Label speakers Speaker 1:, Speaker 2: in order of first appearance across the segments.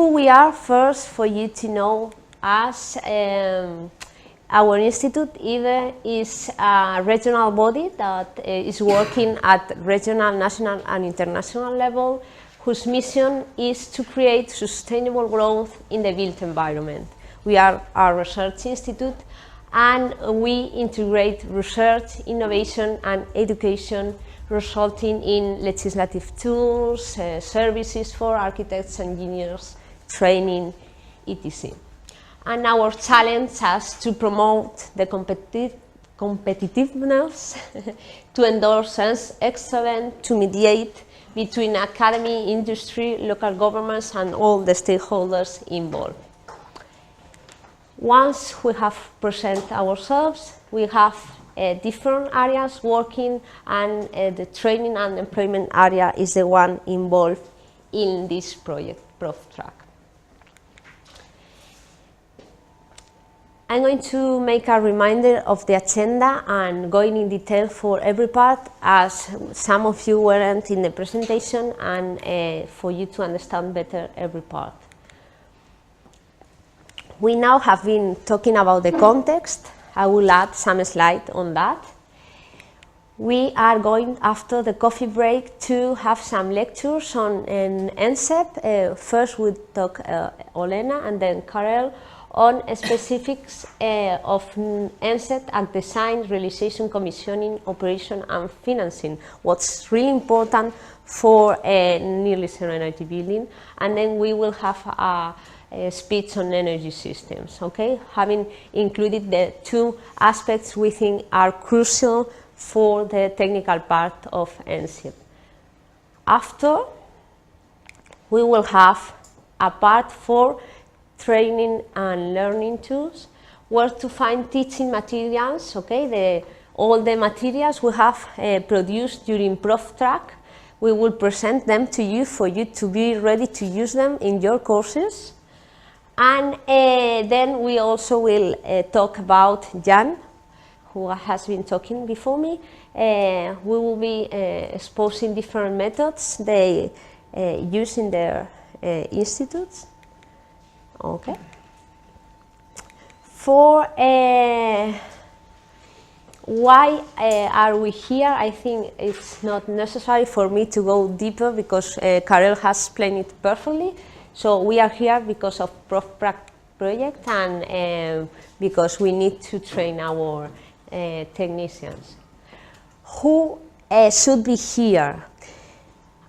Speaker 1: Who we are, first, for you to know us. Our institute is a regional body that is working at regional, national and international level, whose mission is to create sustainable growth in the built environment. We are a research institute, and we integrate research, innovation and education, resulting in legislative tools, services for architects, engineers, training, etc. And our challenge is to promote the competitiveness, to endorse excellence, to mediate between academy, industry, local governments and all the stakeholders involved. Once we have presented ourselves, we have different areas working, and the training and employment area is the one involved in this project, PROF TRAC. I'm going to make a reminder of the agenda and going in detail for every part, as some of you weren't in the presentation, and for you to understand better every part. We now have been talking about the context. I will add some slides on that. We are going, after the coffee break, to have some lectures on nZEB. First we'll talk Olena and then Karel on specifics of nZEB at design, realization, commissioning, operation and financing. What's really important for nearly zero energy building. And then we will have a speech on energy systems, okay? Having included the two aspects we think are crucial for the technical part of nZEB. After, we will have a part for training and learning tools, where to find teaching materials, okay? All the materials we have produced during PROF TRAC, we will present them to you for you to be ready to use them in your courses. And then we also will talk about Jan, who has been talking before me. We will be exposing different methods they use in their institutes. Okay. For why are we here, I think it's not necessary for me to go deeper, because Karel has explained it perfectly. So we are here because of PROF TRAC project, and because we need to train our technicians. Who should be here?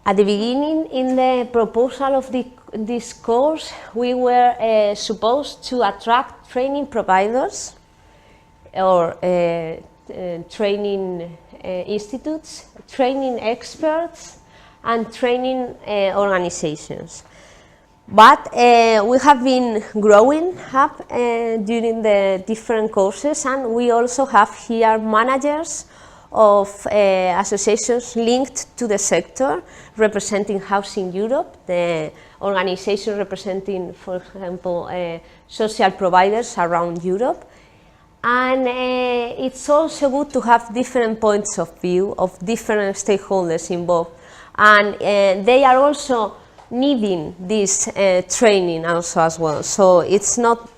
Speaker 1: At the beginning, in the proposal of this course, we were supposed to attract training providers or training institutes, training experts, and training organizations. But we have been growing up during the different courses, and we also have here managers of associations linked to the sector, representing Housing Europe, the organization representing, for example, social providers around Europe. And it's also good to have different points of view of different stakeholders involved. And they are also needing this training also as well. So it's not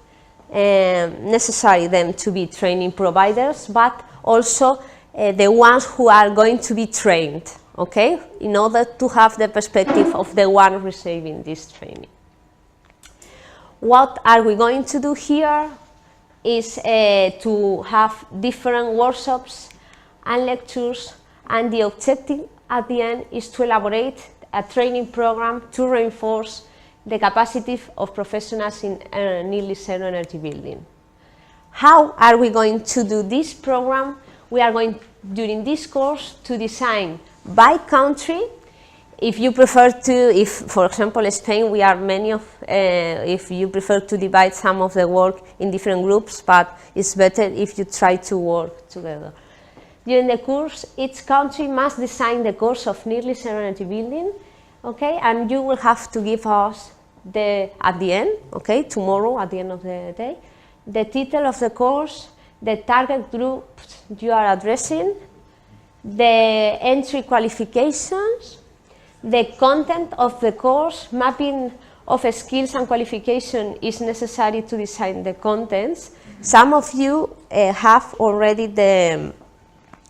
Speaker 1: necessary them to be training providers, but also the ones who are going to be trained, okay, in order to have the perspective of the one receiving this training. What are we going to do here is to have different workshops and lectures, and the objective at the end is to elaborate a training program to reinforce the capacity of professionals in nearly zero energy building. How are we going to do this program? We are going, during this course, to design by country. If you prefer to, if for example Spain, we are many of, if you prefer to divide some of the work in different groups, but it's better if you try to work together. During the course, each country must design the course of nearly zero energy building, okay, and you will have to give us at the end, okay, tomorrow at the end of the day, the title of the course, the target groups you are addressing, the entry qualifications, the content of the course, mapping of skills and qualification is necessary to design the contents. Some of you have already the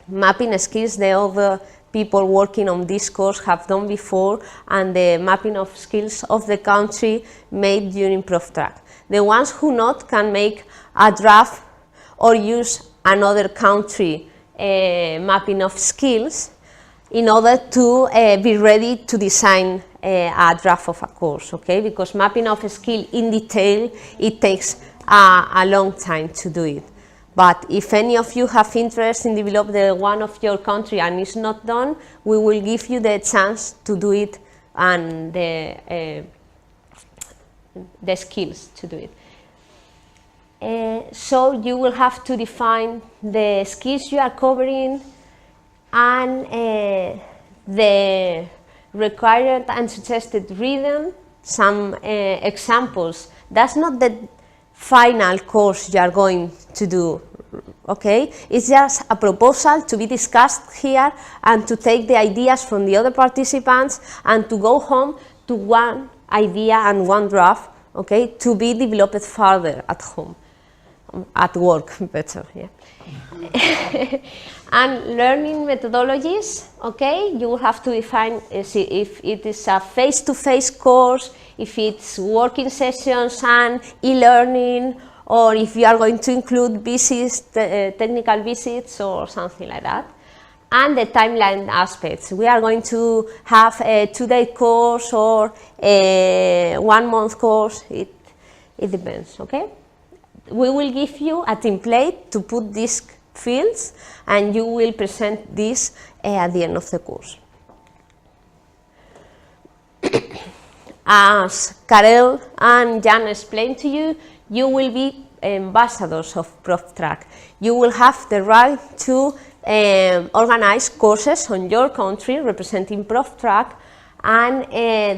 Speaker 1: mapping skills the other people working on this course have done before, and the mapping of skills of the country made during PROF TRAC. The ones who not can make a draft or use another country mapping of skills in order to be ready to design a draft of a course, okay? Because mapping of a skill in detail, it takes a long time to do it. But if any of you have interest in develop the one of your country and it's not done, we will give you the chance to do it and the skills to do it. So you will have to define the skills you are covering and the required and suggested rhythm, some examples. That's not the final course you are going to do, okay? It's just a proposal to be discussed here and to take the ideas from the other participants and to go home to one idea and one draft, okay, to be developed further at home, at work better, yeah. And learning methodologies, okay, you will have to define if it is a face-to-face course, if it's working sessions and e-learning, or if you are going to include visits, technical visits or something like that. And the timeline aspects. We are going to have a 2-day course or a 1-month course, it depends, okay? We will give you a template to put these fields and you will present this at the end of the course. As Karel and Jan explained to you, you will be ambassadors of PROF TRAC. You will have the right to organize courses on your country representing PROF TRAC, and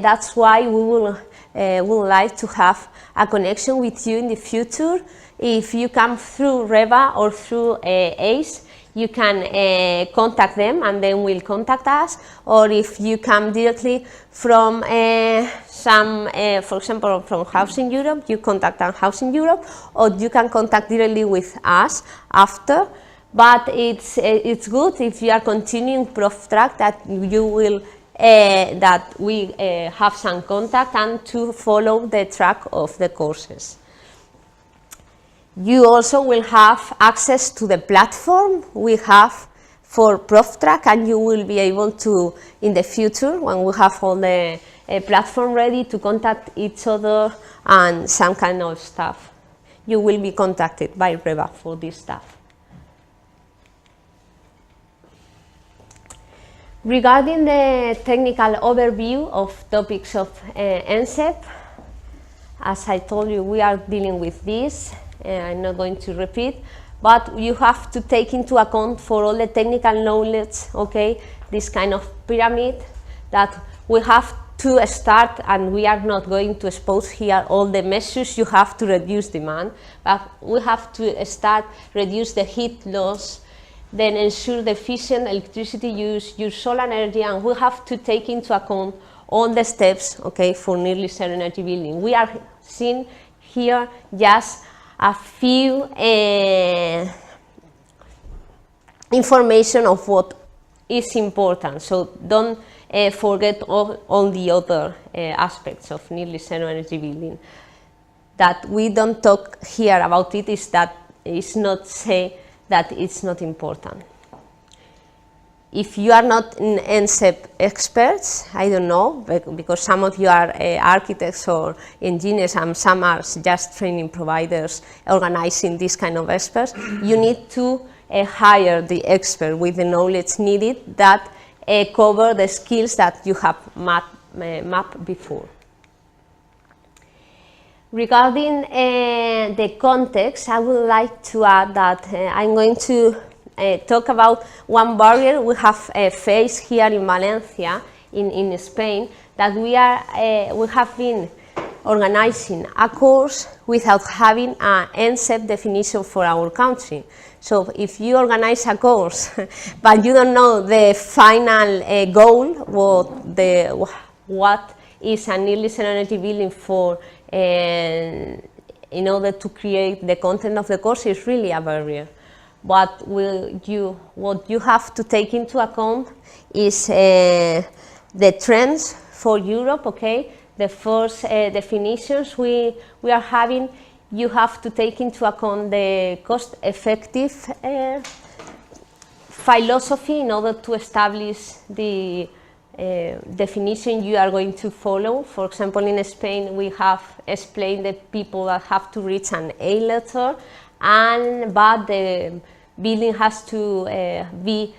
Speaker 1: that's why we would like to have a connection with you in the future. If you come through REVA or through ACE, you can contact them and then will contact us, or if you come directly from for example, from Housing Europe, you contact Housing Europe, or you can contact directly with us after. But it's good if you are continuing PROF TRAC that you will that we have some contact and to follow the track of the courses. You also will have access to the platform we have for PROF TRAC, and you will be able to, in the future, when we have all the platform ready, to contact each other and some kind of stuff. You will be contacted by REVA for this stuff. Regarding the technical overview of topics of nZEB, as I told you, we are dealing with this. I'm not going to repeat, but you have to take into account for all the technical knowledge, okay, this kind of pyramid that we have to start, and we are not going to expose here all the measures you have to reduce demand, but we have to start, reduce the heat loss, then ensure the efficient electricity use solar energy, and we have to take into account all the steps, okay, for nearly zero energy building. We are seeing here just a few information of what is important, so don't forget all the other aspects of nearly zero energy building. That we don't talk here about it is that it's not say that it's not important. If you are not nZEB experts, I don't know, because some of you are architects or engineers and some are just training providers organizing this kind of experts, you need to hire the expert with the knowledge needed that cover the skills that you have mapped before. Regarding the context, I would like to add that I'm going to talk about one barrier we have faced here in Valencia, in Spain, that we have been organizing a course without having an nZEB definition for our country. So if you organize a course, but you don't know the final goal, what is an nearly zero energy building for in order to create the content of the course is really a barrier. What you have to take into account is the trends for Europe, okay? The first definitions we are having, you have to take into account the cost-effective philosophy in order to establish the definition you are going to follow. For example, in Spain, we have explained that people that have to reach an A letter, but the building has to be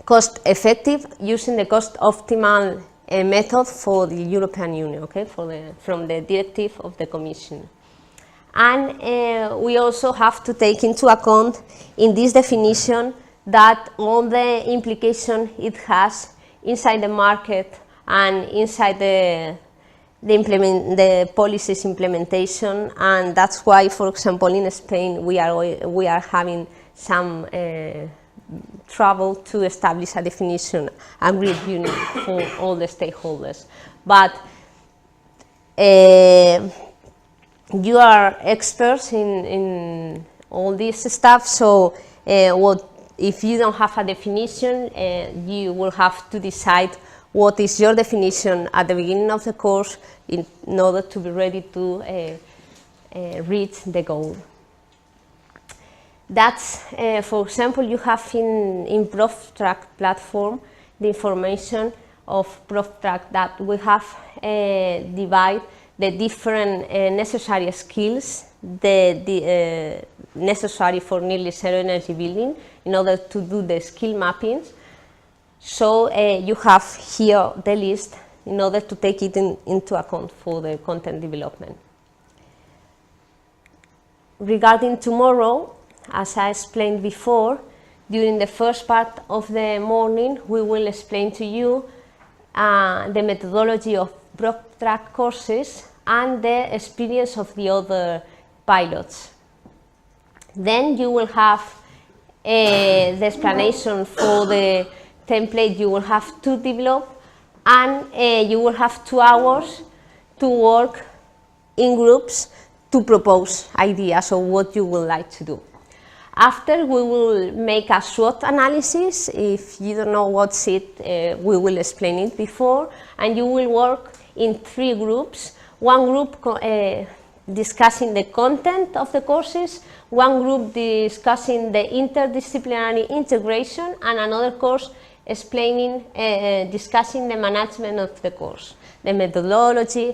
Speaker 1: cost effective using the cost optimal method for the European Union, okay, from the directive of the Commission. And we also have to take into account in this definition that all the implication it has inside the market and inside the policies implementation, and that's why, for example, in Spain we are having some trouble to establish a definition and reviewing for all the stakeholders. But you are experts in all this stuff, so if you don't have a definition, you will have to decide what is your definition at the beginning of the course in order to be ready to reach the goal. That's, for example, you have in PROF TRAC platform the information of PROF TRAC that we have divided the different necessary skills necessary for nearly zero energy building in order to do the skill mappings. So you have here the list in order to take it into account for the content development. Regarding tomorrow, as I explained before, during the first part of the morning we will explain to you the methodology of PROF TRAC courses and the experience of the other pilots. Then you will have the explanation for the template you will have to develop, and you will have 2 hours to work in groups to propose ideas of what you would like to do. After, we will make a SWOT analysis. If you don't know what's it, we will explain it before, and you will work in 3 groups. One group discussing the content of the courses, one group discussing the interdisciplinary integration, and another course explaining, discussing the management of the course, the methodology,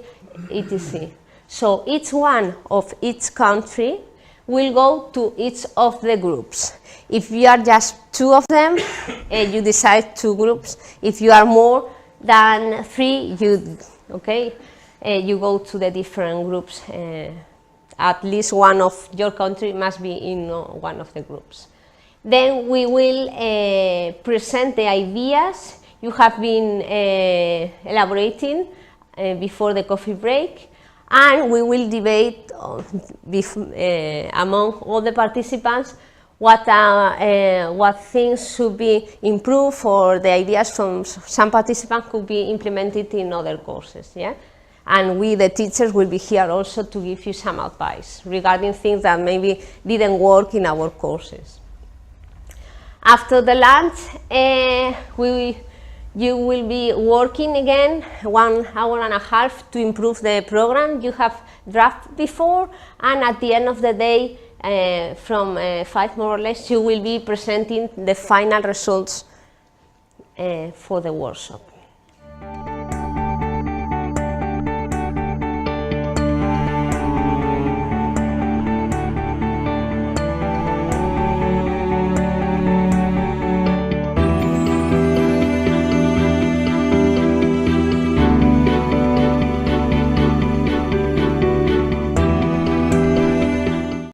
Speaker 1: etc. So each one of each country will go to each of the groups. If you are just 2 of them, you decide 2 groups. If you are more than 3, you go to the different groups. At least one of your country must be in one of the groups. Then we will present the ideas you have been elaborating before the coffee break, and we will debate among all the participants what things should be improved, or the ideas from some participants could be implemented in other courses. Yeah? And we, the teachers, will be here also to give you some advice regarding things that maybe didn't work in our courses. After the lunch, you will be working again 1 hour and a half to improve the program you have drafted before, and at the end of the day, from 5 more or less, you will be presenting the final results for the workshop.